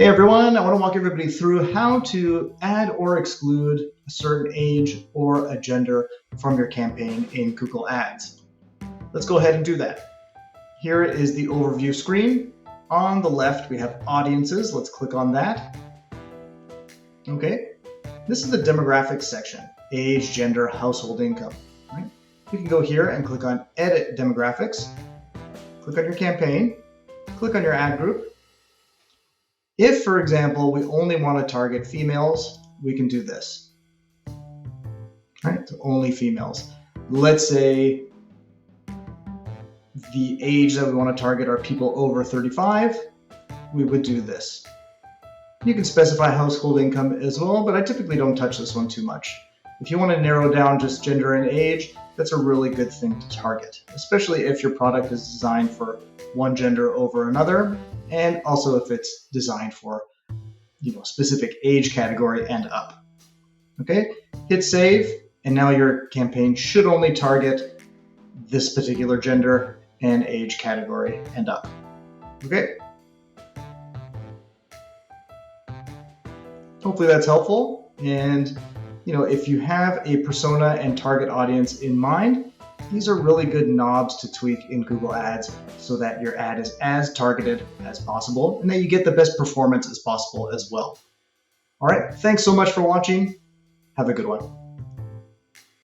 Hey everyone, I want to walk everybody through how to add or exclude a certain age or a gender from your campaign in Google Ads. Let's go ahead and do that. Here is the overview screen. On the left, we have audiences. Let's click on that. Okay, this is the demographics section, age, gender, household income. Right? You can go here and click on Edit Demographics, click on your campaign, click on your ad group. If, for example, we only want to target females, we can do this. Right? So only females. Let's say the age that we want to target are people over 35, we would do this. You can specify household income as well, but I typically don't touch this one too much. If you want to narrow down just gender and age, that's a really good thing to target, especially if your product is designed for one gender over another, and also if it's designed for specific age category and up. Okay, hit save, and now your campaign should only target this particular gender and age category and up. Okay. Hopefully that's helpful. And if you have a persona and target audience in mind, these are really good knobs to tweak in Google Ads so that your ad is as targeted as possible and that you get the best performance as possible as well. All right, thanks so much for watching. Have a good one.